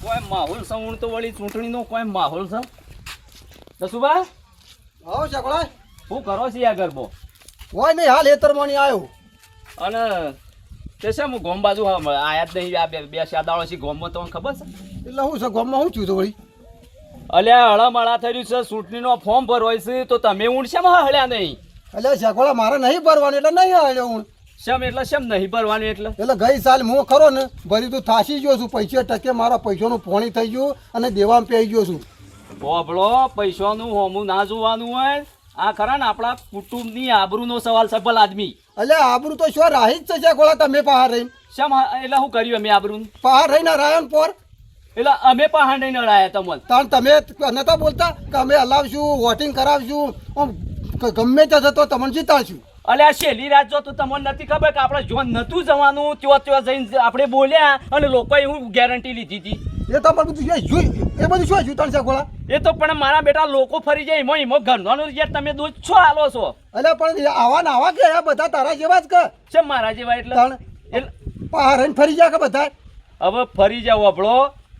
કોઈ માહોલ સવણ તો વળી ચૂંટણીનો કોઈ માહોલ છે દસુબા આવો ચકડા હું કરો છે આ ગરબો હોય નહીં હાલ એતરમાં નહીં આવ્યો અને તે છે હું ગોમ બાજુ આયા જ નહીં આ બે શાદાળો છે ગોમમાં તમને ખબર છે એટલે હું છે ગામમાં શું થયું તો વળી અલ્યા હળમાળા થઈ રહ્યું છે ચૂંટણીનો ફોર્મ ભરવાય છે તો તમે ઊંડશામાં હળ્યા નહીં એટલે ચકડા મારે નહીં ભરવાનું એટલે નહીં આવ્યો હું શેમ એટલે શેમ નહીં ભરવાનું એટલે ગઈ સાલ હું ખરો ને ભરી તું થાસી ગયો છું 50% મારા પૈસાનું પોણી થઈ ગયું અને દેવામાં પેઈ ગયો છું બોબળો પૈસાનું હોમું ના જોવાનું હોય આ ખરા ને આપણા કુટુંબની આબરૂનો સવાલ છે ભલ આદમી એટલે આબરૂ તો શું રાહી જ છે ચકડા તમે પહાડ રહીને શેમ એટલે શું કર્યું અમે આબરૂનું પહાડ રહીને રાયન પોર એટલે અમે પહાડ નહીં નડાયા તમને તાણ તમે નતા બોલતા કે અમે હલાવશું વોટિંગ કરાવશું આમ ગમે તે જતો તમને જીતાડશું અલે આ છેલ્લી રાત જો તો તમને નથી ખબર કે આપણે જો નતું જવાનું ત્યાં જઈને આપણે બોલ્યા અને લોકોએ હું ગેરંટી લીધી હતી એ તો પણ બધું એ બધું શું જીતાડ છે ગોળા એ તો પણ મારા બેટા લોકો ફરી જાય એમાં ઘરનો યાર તમે દૂધ છો હાલો છો એટલે પણ આવા ને આવા કે બધા તારા જેવા જ કે છે મારા જેવા એટલે પહાડ રહીને ફરી જાય કે બધા હવે ફરી જાવ આપણો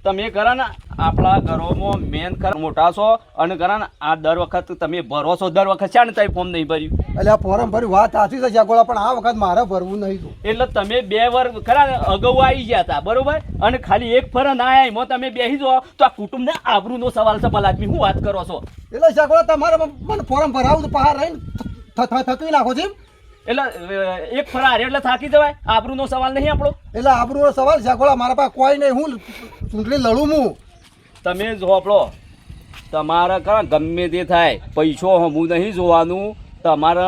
તમે કરા ને આપણા ઘરોમાં મેન કર મોટા છો અને કરા ને આ દર વખત તમે ભરો છો દર વખત છે ને તમે ફોર્મ નહીં ભર્યું એટલે આ ફોર્મ ભર્યું વાત સાચી છે જાગોળા પણ આ વખત મારે ભરવું નહીં તો એટલે તમે 2 વાર ખરા ને અગાઉ આવી ગયા હતા બરોબર અને ખાલી એક ફર ના આવ્યા એમાં તમે બેસી જાઓ તો આ કુટુંબને આબરૂનો સવાલ છે ભલા આદમી હું વાત કરો છો એટલે જાગોળા તમારે મને ફોર્મ ભરાવું તો પહાડ રહીને થકી નાખો છે એટલે એક ફર હારે એટલે થાકી જવાય આબરૂનો સવાલ નહીં આપણો એટલે આબરૂનો સવાલ જાગોળા મારા પાસે કોઈ નહીં હું ચૂંટણી લડું હું તમે જો આપણો તમારે કરા ગમે તે થાય પૈસો હમું નહીં જોવાનું તમારે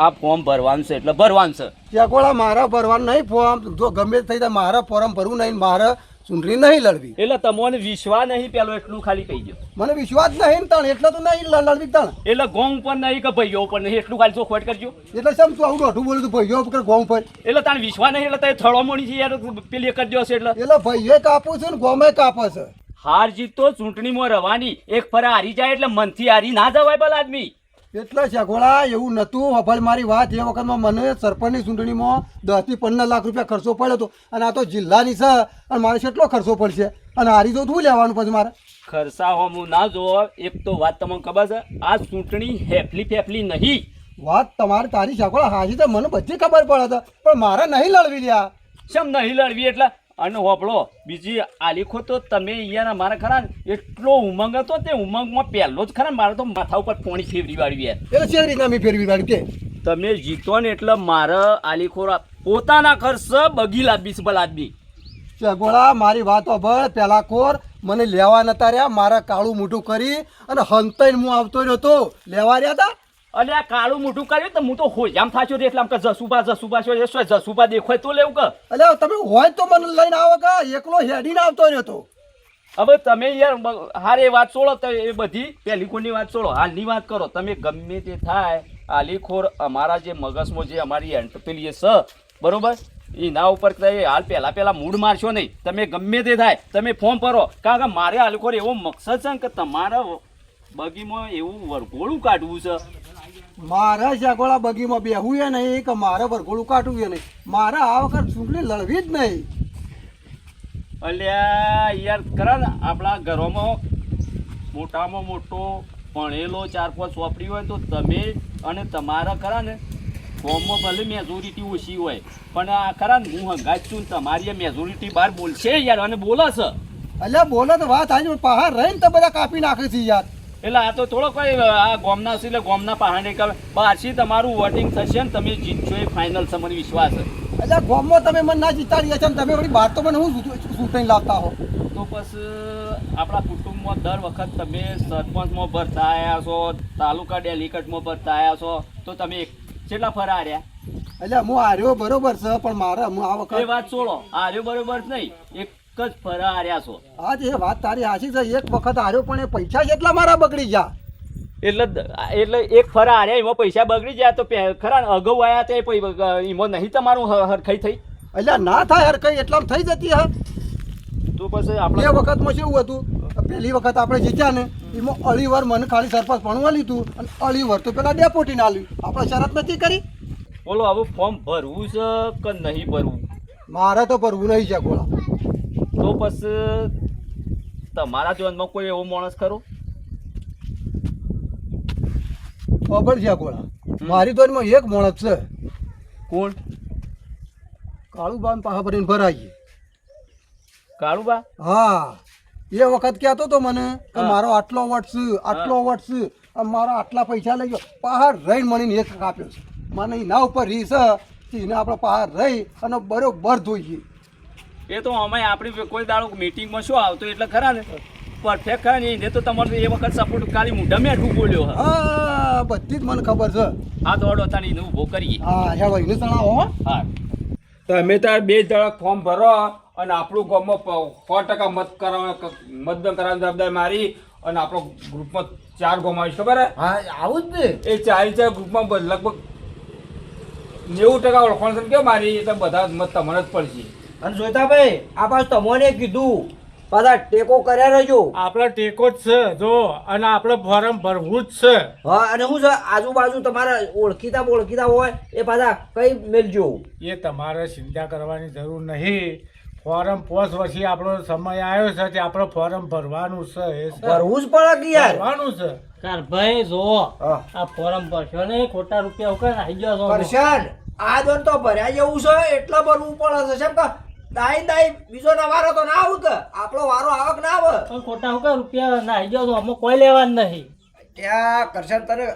આ ફોર્મ ભરવાનું છે એટલે ભરવાનું છે જાગોળા મારે ભરવાનું નહીં ફોર્મ જો ગમે તે થઈ જાય મારે ફોર્મ ભરવું નહીં મારે ચૂંટણી નહીં લડવી એટલે તમને વિશ્વાસ નહીં પેલો એટલું ખાલી કહી દો મને વિશ્વાસ નહીં ને તણ એટલે તો નહીં લડવી તણ એટલે ગોમ ઉપર નહીં કે ભાઈઓ ઉપર નહીં એટલું ખાલી ચોખવટ કરજો એટલે કેમ તું આવું દોઢું બોલું તું ભાઈઓ ઉપર ગોમ પર એટલે તારે વિશ્વાસ નહીં એટલે તમે થળો મળી છે યાર પેલી કરી દો છે એટલે ભાઈઓ કાપું છું ને ગોમે કાપે છે હાર જીત તો ચૂંટણીમાં રવાની એક ફરા હારી જાય એટલે મનથી હારી ના જવાય ભલા આદમી એટલે શગોળા એવું નતું હભળ મારી વાત એ વખતમાં મને સરપંચની ચૂંટણીમાં 10 થી 15 લાખ રૂપિયા ખર્ચો પડ્યો હતો અને આ તો જિલ્લાની છે અને મારે કેટલો ખર્ચો પડશે અને હારી તો શું લેવાનું પછી મારે ખર્ચા હોમું ના જોવો એક તો વાત તમને ખબર છે આ ચૂંટણી હેફલી ફેફલી નહીં વાત તમારી તારી શગોળા હાજી તો મને બધી ખબર પડે છે પણ મારે નહીં લડવી લ્યા શેમ નહીં લડવી એટલે અને હોપળો બીજી આલીખો તો તમે અહીંયા મારા ખરા એટલો ઉમંગ હતો તે ઉમંગમાં પહેલો જ ખરા મારે તો માથા ઉપર પોણી ફેરવી વાળ્યું યાર એટલે છે રીતના મેં ફેરવી વાળ્યું કે તમે જીતો ને એટલે મારે આલીખોર પોતાના ખર્ચ બગી લાવીશ ભલા આદમી શગોળા મારી વાત હભળ પેલા કોર મને લેવા નતા રહ્યા મારા કાળું મોઢું કરી અને હંતાઈને હું આવતો રહ્યો તો લેવા રહ્યા હતા અલે આ કાળું મોઢું કર્યું તો હું તો હોજામ થાચો રે એટલે આમ કે જસુબા છો જસુબા દેખાય તો લેવું કે અલે તમે હોય તો મને લઈને આવો કે એકલો હેડીને આવતો રહ્યો તો હવે તમે યાર હારે વાત છોડો તો એ બધી પેલીખોરની વાત છોડો હાલની વાત કરો તમે ગમે તે થાય આલીખોર અમારા જે મગજમાં જે અમારી એન્ટરપેલી છે બરોબર એના ઉપર હાલ પહેલા મૂડ મારશો નહીં તમે ગમે તે થાય તમે ફોર્મ ભરો કારણ કે મારે આલીખોર એવો મકસદ છે કે તમારા બગીમાં એવું વરઘોડું કાઢવું છે મારા શગોળા બગીમાં બેહવું એ નહીં કે મારે વરઘોડું કાઢવું એ નહીં મારે આ વખત ચૂંટણી લડવી જ નહીં અલ્યા યાર ખરા ને આપણા ઘરોમાં મોટામાં મોટો ભણેલો 4-5 ચોપડી હોય તો તમે અને તમારા ખરા ને ફોર્મમાં ભલે મેજોરિટી ઓછી હોય પણ આ ખરા ને હું હંગાત છું તમારી મેજોરિટી બહાર બોલશે યાર અને બોલે છે અલ્યા બોલે તો વાત આજે પહાડ રહીને તો બધા કાપી નાખે છે યાર એટલે આ તો થોડો કોઈ આ ગોમના છે એટલે ગોમના પહાડે કરે પાછી તમારું વોટિંગ થશે ને તમે જીતશો એ ફાઇનલ છે મને વિશ્વાસ છે એટલે ગોમમાં તમે મને ના જીતાડી છે તમે વળી વાત તો મને હું ચૂંટણી લાવતા હો તો પછી આપણા કુટુંબમાં દર વખત તમે સરપંચમાં ભરતા આવ્યા છો તાલુકા ડેલિકેટમાં ભરતા આવ્યા છો તો તમે કેટલા ફરા રહ્યા એટલે હું હાર્યો બરોબર છે પણ મારે હું આ વખત એ વાત છોડો હાર્યો બરોબર નહીં એક જ ફરા હાર્યા છો આજ એ વાત તારી હાચી છે એક વખત હાર્યો પણ એ પૈસા જેટલા મારા બગડી ગયા એટલે એક ફરા હાર્યા એમાં પૈસા બગડી જાય તો ખરા અગાઉ આવ્યા તે એમાં નહીં તમારું હરખાઈ થઈ એટલે ના થાય હરખાઈ એટલા થઈ જતી હા તો પછી આપણે એ વખતમાં કેવું હતું પહેલી વખત આપણે જીત્યા ને એમાં અઢી વાર મને ખાલી સરપંચ ભણવા લીધું અને અઢી વાર તો પેલા ડેપોટીને આલ્યું આપણે શરત નથી કરી બોલો હવે ફોર્મ ભરવું છે કે નહીં ભરવું મારે તો ભરવું નહીં છે ગોળા તો પછી તમારા જીવનમાં કોઈ એવો માણસ ખરો? ખબર છે ગોળા મારી તો એમાં એક માણસ છે કોણ? કાળું બાન પાહા ભરીને ભરાઈએ. કાળુબા? હા એ વખત કહેતો તો મને કે મારો આટલો વટ છે અને મારા આટલા પૈસા લઈ ગયો. પહાડ રહીને મને એક આપ્યો છે. મને એના ઉપર રીસ એને આપણે પહાડ રહી અને બરોબર ધોઈએ. એ તો અમે આપણી કોઈ દાડો મીટિંગમાં શું આવતો એટલે ખરા ને પરફેક્ટ ખરા ને એને તો તમારે એ વખત સપોર્ટ ખાલી મોઢા મેઠું બોલ્યો. હા બધી જ મને ખબર છે. હા દોડો તાની એને ઊભો કરીએ. હા હેડો એને તણાવો હો. હા તમે તાર 2 જણા ફોર્મ ભરો અને આપણું ગામમાં 100% મતદાન કરવાની જવાબદારી મારી અને આપણો ગ્રુપમાં 4 ગામ આવીશ ખબર હે? હા આવું જ ને. એ 4 ગ્રુપમાં લગભગ 90% ઓળખાણ છે કેવું મારી એટલે બધા મત તમને જ પડશે. અને જોતા ભાઈ આ પાછું તમને કીધું પાછા ટેકો કર્યા રહેજો. આપણે ટેકો જ છે જો અને આપણે ફોર્મ ભરવું જ છે. હા અને શું છે આજુબાજુ તમારા ઓળખીતા હોય એ પાછા કઈ મેલજો. એ તમારે ચિંતા કરવાની જરૂર નહીં. ફોર્મ 5 વર્ષથી આપણો સમય આવ્યો છે તે આપણે ફોર્મ ભરવાનું છે. ભરવું જ પડે કે યાર. ભરવાનું છે. ભાઈ જો હા. આ ફોરમ ભરશો ને ખોટા રૂપિયા ઉકેલ આવી ગયો છો કરશન આ દોન તો ભર્યા જેવું છે એટલે ભરવું પડે છે. કેમ કે દાઈ બીજો ના વારો તો ના આવું કે આપણો વારો આવક ના આવે. પણ ખોટા ઉકેલ રૂપિયા ના આવી ગયો છો અમે કોઈ લેવાનું નહીં. ત્યાં કરશન તને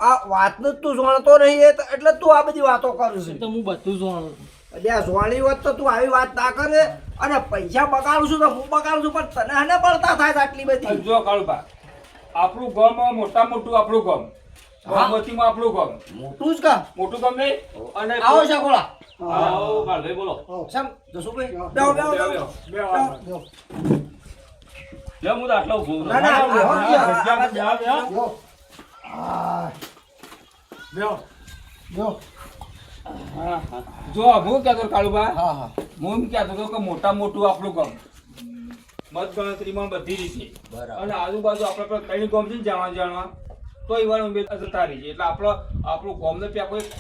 આ વાતનું જ તું જાણતો નહીં એટલે તું આ બધી વાતો કરું એ છું. તો હું બધું જાણું છું. ત્યાં જોવાની હોત તો તું આવી વાત ના કરે અને પૈસા બગાડું છું તો હું બગાડું છું પણ તને હને પડતા થાય છે આટલી બધી. જો કાળુબા આપણું ગામ મોટામાં મોટું આપણું ગામ ગોમતીમાં આપણું ગામ મોટું જ કા મોટું ગામ નહીં અને આવો છે ગોળા. આવો કાળભાઈ બોલો. સમ જસુભાઈ બેહો બેહો બેહો લે હું તો આટલો ઊભો છું. ના ના બેહો હા લ્યો. જો હા હા જો હું કહેતો કાળુબા હા હા હું એમ કહેતો હતો કે મોટામાં મોટું આપણું ગામ મત ગણતરીમાં બધી રીતે અને આજુબાજુ આપણે કઈ ગામ છે ને જાણવા તો એ વાર ઉમેદ જતા રહી છે એટલે આપણું ગામને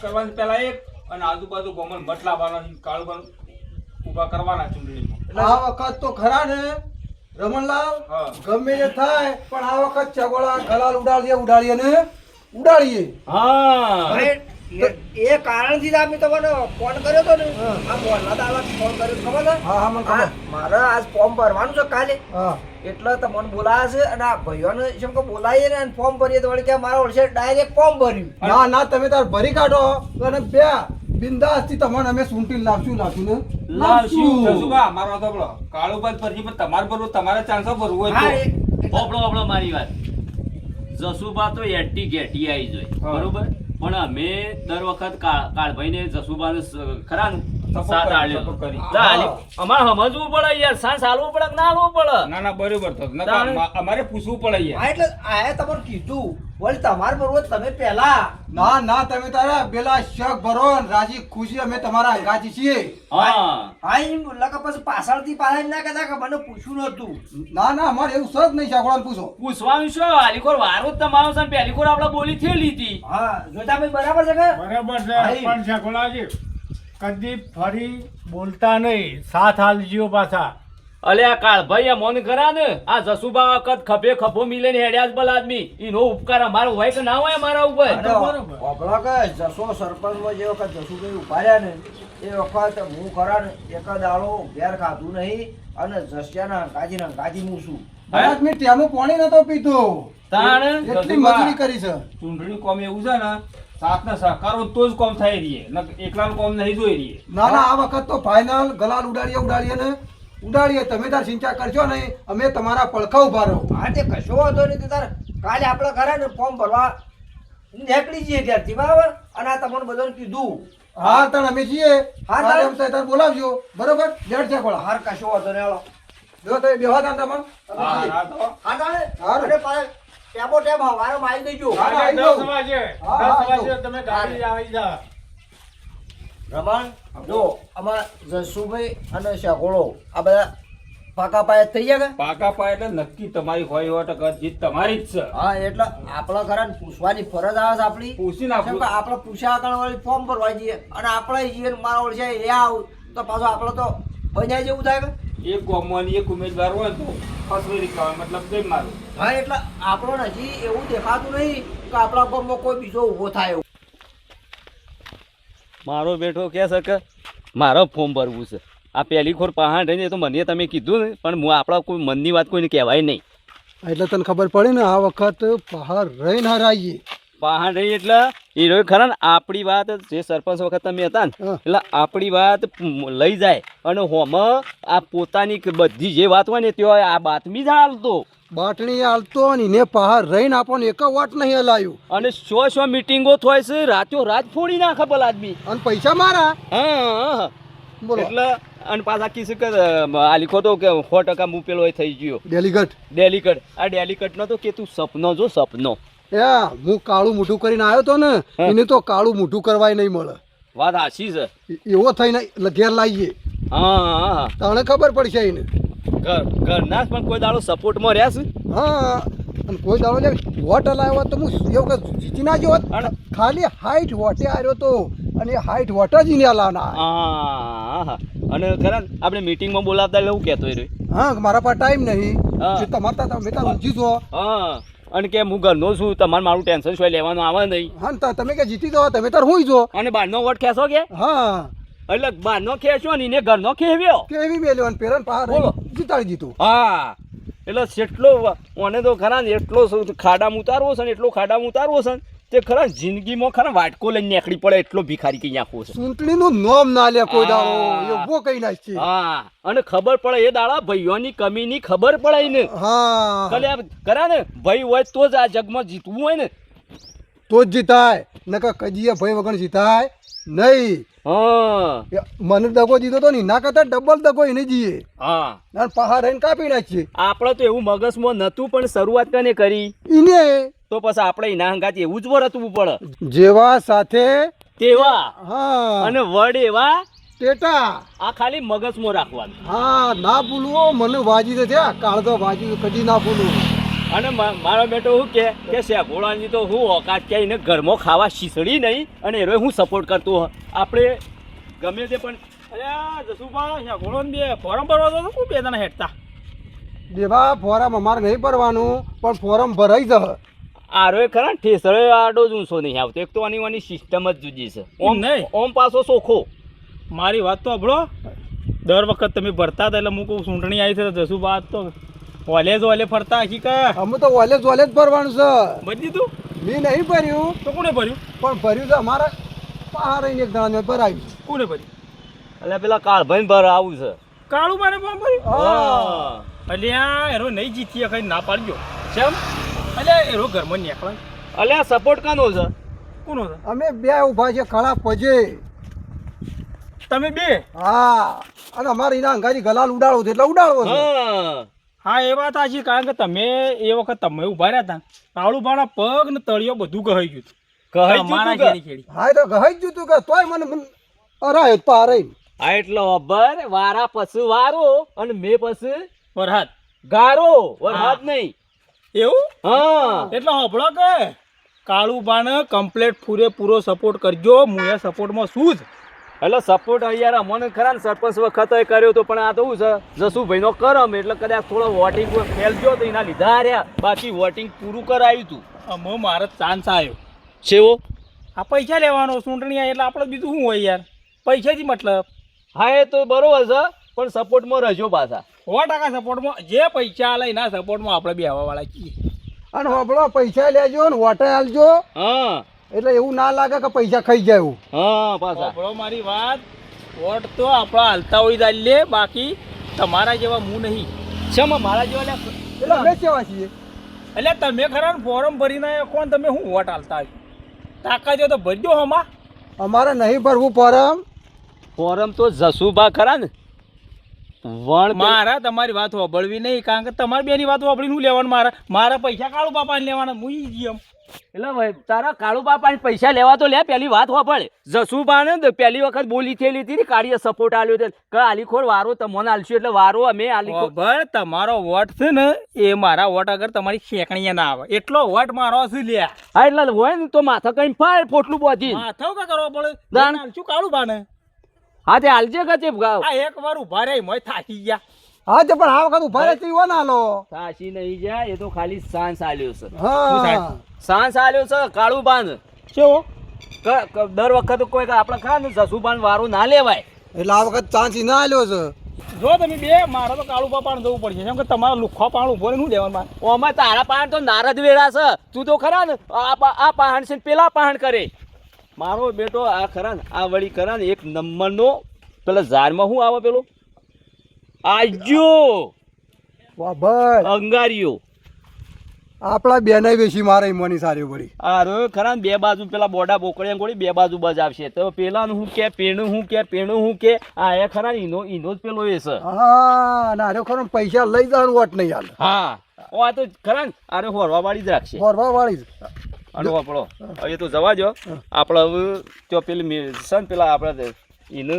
કરવાનું પહેલા એક અને આજુબાજુ ગામમાં મત લાવવાના કાળુબા ઊભા કરવાના ચૂંટણીમાં. આ વખત તો ખરા ને રમણલાલ હા. ગમે તે થાય પણ આ વખત ચગોળા ગલાલ ઉડાડીએ ને ઉડાડીએ. હા એ કારણથી જ આપણે તમને ફોન કર્યો હતો ને આ મોહલ્લા દાવા ફોન કર્યો ખબર ને હા હા મને ખબર. મારે આજ ફોર્મ ભરવાનું છે કાલે હા એટલે તમને બોલાયા છે અને આ ભાઈઓને જેમ કે બોલાવીએ ને ફોર્મ ભરીએ તો વળી કે મારા વર્ષે ડાયરેક્ટ ફોર્મ ભર્યું. ના ના તમે તાર ભરી કાઢો અને બે બિંદાસ થી તમને અમે સૂંટી લાવશું ને લાવશું. જસુભા, મારો વાતો સાંભળો. કાળુબા જ ભરજી, પણ તમારે ભરવું, તમારે ચાન્સો ભરવું હોય હા તો. આપણો મારી વાત જસુબા તો એટી ગેટી આવી જોઈએ હા. બરોબર પણ અમે દર વખત કાળભાઈને જસુબાને ખરા ને Support સાથ કરી, આલ્યો. support કરી. જા આલી. અમારે સમજવું પડે યાર સાથ આલવું પડે કે ના આલવું પડે. ના ના બરોબર તો નકર તાણે. અમારે પૂછવું પડે યાર. હા એટલે આ તમને કીધું વળી તમારે બરોબર તમે પહેલા ના ના તમે તારા પેલા શક ભરો ને રાજી ખુશી અમે તમારા અંગાજી છીએ. હા હા એમ લગા પછી પાછળથી પાછા એમ ના કહેતા કે મને પૂછ્યું નતું. ના ના અમારે એવું સજ નહીં શાકવાળાને પૂછો. પૂછવાનું શું આલીખોર વારો જ તમારો છે ને પહેલીખોર આપણે બોલી થયેલી હતી. હા જોતા ભાઈ બરાબર છે કે બરાબર છે ભાઈ. પણ શકુલાજી કદી ફરી બોલતા નહીં. સાથ હાલજો પાછા. અલે આ કાળભાઈ આ મોન ખરા ને આ જસુબા વખત ખભે ખભો મિલે ને હેડ્યા જ બલ આદમી એનો ઉપકાર અમારો હોય કે ના હોય અમારા ઉપર. અને હોભળો કે જસો સરપંચમાં જે વખત જસુભાઈ ઉભા રહ્યા ને એ વખત હું ખરા ને એક દાડો ઘેર ખાધું નહીં અને જસ્યાના ગાજી હું છું. કદાચ મેં ત્યાંનું પાણી નતો પીતો તાણ એટલી મજૂરી કરી છે. ચૂંટણી કોમ એવું છે ને, સાથને સહકારો તો જ કોમ થઈ રહીએ, એકલાનું કોમ નહીં જોઈ રહીએ. ના ના આ વખત તો ફાઇનલ ગલાલ ઉડાડીએ ને ઉડાડીએ. તમે તાર સિંચા કરશો નહીં અમે તમારા પડખા ઉભા રહો. હા તે કશો વાંધો નહીં તે તાર કાલે આપણે ખરા ને ફોર્મ ભરવા નીકળી જઈએ ત્યારથી બરાબર અને આ તમને બધાને કીધું. હા તાણ અમે છીએ. હા, હા તાણ. તાર બોલાવજો બરોબર. લેટ છે કોળા. હાર કશો વાંધો નહીં હાલો. જો તમે બેહવા તાણ તમાર. હા, હા તો. હા તાણે હારું. અને પાછા ટેબો ટેબ હવારે આવી દેજો. હા, હા, 10 વાગે હા, 10 હા, વાગે આવો. તમે ગાડી આવી જા. રમણ જો અમાર જસુભાઈ અને શકોળો આ બધા પાકા પાયા થઈ ગયા કે? પાકા પાય એટલે નક્કી તમારી હોય 100% જીત તમારી જ છે. હા એટલે આપણા ઘરે પૂછવાની ફરજ આવે છે આપણી. પૂછીને કેમ આપણું કે આપણે પૂછ્યા આગળ વળી ફોર્મ ભરવા જઈએ અને આપણે જઈએ ને મારા ઓળશે એ આવ તો પાછો આપણે તો બન્યા જેવું થાય કે એક ગામમાં એક ઉમેદવાર હોય તો ફસવેરી કહેવાય, મતલબ ગઈ મારું. હા એટલે આપણો હજી એવું દેખાતું નહીં કે આપણા ગામમાં કોઈ બીજો ઊભો થાય એવું. મારો બેઠો કે છે કે મારો ફોર્મ ભરવું છે. આ પહેલી ખોર પહાણ રહીને તો મને તમે કીધું ને, પણ હું આપણા કોઈ મનની વાત કોઈને કહેવાય નહીં. એટલે તને ખબર પડી ને આ વખત પહાડ રહીને હરાઈએ. પહાણ રહી એટલે એ રહ્યો ખરા ને આપણી વાત જે સરપંચ વખત તમે હતા ને, હા. એટલે આપણી વાત લઈ જાય અને હોમાં આ પોતાની બધી જે વાત હોય ને ત્યાં આ બાતમી જ હાલતો. બાટણી હાલતો ને ને પહાડ રહીને આપણને એક વોટ નહીં હલાયું અને શો મિટિંગો થાય છે, રાત્યો રાત ફોડી નાખે પેલા આદમી. અને પૈસા મારા. હા બોલો એટલે અને પાછા કીધું કે આ લીખો તો કે 100% હું પેલો થઈ ગયો ડેલીગેટ. ડેલિકટ. આ ડેલિકટ નો તો કે તું સપનો જો સપનો. હું કાળું મોઢું કરીને આવ્યો તો ને હા. એને તો કાળું મોઢું કરવાય નહીં મળે. વાત હાચી છે. એવો થઈને ઘેર લાવીએ હા તને ખબર પડશે એને. ઘરના જ પણ કોઈ દાડો સપોર્ટમાં રહ્યા છે. હા અને કોઈ દાડો લે વોટ હલાવ્યો હોત તો હું એવું કે જીતી ના ગયો હોત. અને ખાલી 60 વોટે આવ્યો તો અને એ 60 વોટ જ એને હલાવના. હા અને ખરા ને આપણે મીટિંગમાં બોલાવતા એટલે હું કહેતો રહ્યો. હા મારા પાસે ટાઈમ નહીં. હા. તમારે મેં તાર ઊંચી છો. હા અને કે હું ઘરનો છું, તમારે મારું ટેન્શન શું લેવાનું આવે નહીં. હા ને તમે કે જીતી જાઓ તમે તાર હું જો. અને બહારનો વોટ ખેંચો કે હા એટલે બહારનો ખેંચ્યો ને એને ઘરનો ખેવ્યો. કેવી મેલ્યો અને પેરન પહાડ બોલો. જીતાડી દીધું. હા એટલે જેટલો ઓને તો ખરા ને એટલો ખાડામાં ઉતારવો છે ને એટલો ખાડામાં ઉતારવો છે ને તે ખરા જિંદગીમાં ખરા વાટકો લઈને નીકળી પડે એટલો ભિખારી કઈ નાખવો છે. ચૂંટણીનું નામ ના લે કોઈ દાડો હા. એવો કઈ નાખી. હા અને ખબર પડે એ દાડા ભાઈઓની કમીની ખબર પડે ને. હા કલે ખરા ને ભાઈ હોય તો જ આ જગમાં જીતવું હોય ને. તો જ જીતાય નકર કજીએ ભાઈ વગર જીતાય નહીં. હા મને દગો દીધો તો ને ના કરતા ડબલ દગો એને જીએ હા અને પહાડ રહીને કાપી નાખીએ આપણે તો એવું મગજમાં નતું, પણ શરૂઆત કને કરી એને. તો પછી આપણે એના હંગાથી એવું જ વર્તવું પડે. જેવા સાથે તેવા હા અને વડ એવા ટેટા. આ ખાલી મગજમાં રાખવાનું. હા ના ભૂલવો મને વાજી તો થયા કાળતો વાજી કદી ના ભૂલું. અને મારો બેટો શું કે શેઘોળાની તો હું ઓકાત કે એને ઘરમાં ખાવા શીસડી નહીં અને એનો હું સપોર્ટ કરતો હ. આપણે ગમે તે પણ અરે જસુભા શેઘોળો ને બે ફોરમ ભરવા તો શું બે જણા હેઠતા? દેવા ફોરમ અમારે નહીં ભરવાનું પણ ફોરમ ભરાઈ જશે. આરોય ખરા ને ઠેસરે આડો જ ઊંચો નહીં આવતો. એક તો આની સિસ્ટમ જ જુદી છે. ઓમ નહીં. ઓમ પાછો સોખો. મારી વાત તો સાંભળો. દર વખત તમે ભરતા હતા એટલે હું કહું ચૂંટણી આવી છે તો જસુભા તો ઓલે ફરતા હકી કે અમે તો ઓલે જ ભરવાનું છે. બધી તું મેં નહીં ભર્યું તો કોને ભર્યું? પણ ભર્યું છે અમારા પહાડ રહીને એક જણાને ભરાયું. કોને ભર્યું? એટલે પેલા કાળભાઈ ભર આવું છે. કાળું મારે ફોર્મ ભર્યું? હા અલ્યા એનો નહીં જીતી કઈ ના પાડ્યો. કેમ? અલ્યા એનો ઘરમાં નીકળાય. અલ્યા સપોર્ટ કાનો છે? કોનો છે? અમે બે ઊભા છે ખળા પજે. તમે બે? હા અને અમારે એના અંગાજી ગલાલ ઉડાડવો છે એટલે ઉડાડવો છે. હા હા એ વાત સાચી, કારણ કે તમે એ વખત તમે ઉભા રહ્યા હતા કાળું ભાણા પગ ને તળિયો બધું કહી ગયું. કહી મારા દીધું ખેડી કે? ખેડી. હા એ તો ગહાઈ જ જતું કે તોય મને અરાય પહાડ રહીને. હા એટલે અબર વારા પછી વારો અને મેં પછી વરહાદ ગારો વરસાદ નહીં. એવું? હા એટલે હોભળો કે કાળું ભાને કમ્પ્લેટ પૂરેપૂરો સપોર્ટ કરજો. હું એ સપોર્ટમાં છું જ. એટલે સપોર્ટ યાર અમને ખરા ને સરપંચ વખત કર્યો તો, પણ આ તો શું છે જસુભાઈનો કરમ એટલે કદાચ થોડો વોટિંગ ફેલજો તો એના લીધા હાર્યા. બાકી વોટિંગ પૂરું કરાયું હતું. આમાં મારે ચાન્સ આવ્યો. છેવો? આ પૈસા લેવાનો ચૂંટણી આવી એટલે આપણે બીજું શું હોય યાર, પૈસાથી મતલબ. હા એ તો બરોબર છે, પણ સપોર્ટમાં રહેજો પાછા. 100% સપોર્ટમાં જે પૈસા આલે એના સપોર્ટમાં આપણે બે હવાવાળા છીએ. અને હોબળો પૈસા લેજો ને વોટે આલજો હા એટલે એવું ના લાગે કે પૈસા ખાઈ જાય એવું. હા પાછા સાંભળો મારી વાત, વોટ તો આપણા હાલતા હોય ચાલી લે, બાકી તમારા જેવા હું નહીં. શેમાં મારા જેવા એટલે અમે કેવા છીએ? એટલે તમે ખરા ને ફોર્મ ભરીને કોણ તમે શું વોટ હાલતા હોય? તાકાત હોય તો ભરજો હમા. અમારે નહીં ભરવું ફોરમ. ફોરમ તો જસુભા ખરા ને વણ મારા તમારી વાત વાપરવી નહીં, કારણ કે તમારી બેની વાત વાપરીને શું લેવાનું? મારા પૈસા કાળું બાપાને લેવાના, હું ઈ એમ. એટલે ભાઈ તારા કાળુ બાપાને પૈસા લેવા તો લે. પેલી વાત હોભળ, જસુભા ને પહેલી વખત બોલી થયેલી હતી ને કાળીએ સપોર્ટ આલ્યો છે કે આલીખોર વારો તમને આલશું એટલે વારો અમે આલીખોર. ખબર તમારો વોટ છે ને એ મારા વોટ આગળ તમારી શેકણીએ ના આવે એટલો વોટ મારો છે લ્યા. હા એટલે હોય ને તો માથા કઈ ફાય પોટલું બોધી. માથો કા કરવો પડે? દાન. શું કાળું બાને? હા તે હાલજે કે તે આ એક વાર ઉભા રહી મોય થાકી ગયા. હા તે પણ આ વખત ઉભા રહે તો ના લો સાચી નહીં જાય એ તો ખાલી સાંસ આલ્યો છે હા સાંસ આલ્યો છે કાળું બાંધ કેવો દર વખત કોઈ આપણે ખરા ને જસુબાન વારું ના લેવાય એટલે આ વખત ચાન્સ ના આલ્યો છે જો તમે બે મારે તો કાળું પાણ જવું પડશે કેમ કે તમારા લુખા પાણ ઉભો ને શું લેવાનું મારે ઓમાં તારા પાહણ તો નારદ વેરા છે તું તો ખરા ને આ પાહણ છે ને પેલા પાહણ કરે મારો બેટો આ ખરા ને આ વળી ખરા ને એક નંબરનો પેલા ઝાડમાં શું આવે પેલો આજો વાહ ભાઈ અંગારીઓ આપણા બેને બેસી મારે મોની સારી પડી આ રો ખરા ને બે બાજુ પેલા બોડા બોકડિયા ગોળી બે બાજુ બજાવશે તો પેલાનું શું કે પેણું શું કે પેણું શું કે આ એ ખરા ને ઈનો જ પેલો એ છે હા ના અરે ખરો પૈસા લઈ જવાનું વોટ નહીં હાલ હા ઓ આ તો ખરા ને અરે હોરવા વાળી જ રાખશે ફરવા વાળી જ. અને આપણો એ તો જવા જો આપણે હવે તો પેલી સન પેલા આપણે એને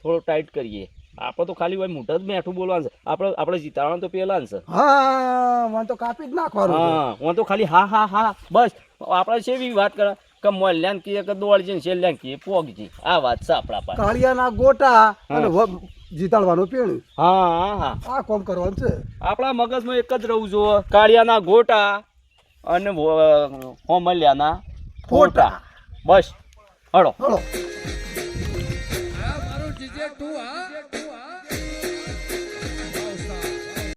થોડો ટાઈટ કરીએ આપણે તો ખાલી હોય મોઢા જ મેઠું બોલવાનું છે આપણે જીતાડવાનું તો પેલા છે હા મને તો કાપી જ નાખવાનું છે. હા હું તો ખાલી હા હા હા બસ આપણે છે એવી વાત કરે કે મોલ્યાન કીએ કે દોડજી ને છેલ્યાન કીએ પોગજી આ વાત છે આપણા પાસે કાળિયાના ગોટા અને જીતાડવાનું પેણું હા હા હા આ કોમ કરવાનું છે આપણા મગજમાં એક જ રહું છું કાળિયાના ગોટા અને હોમલ્યાના ફોટા બસ હળો હળો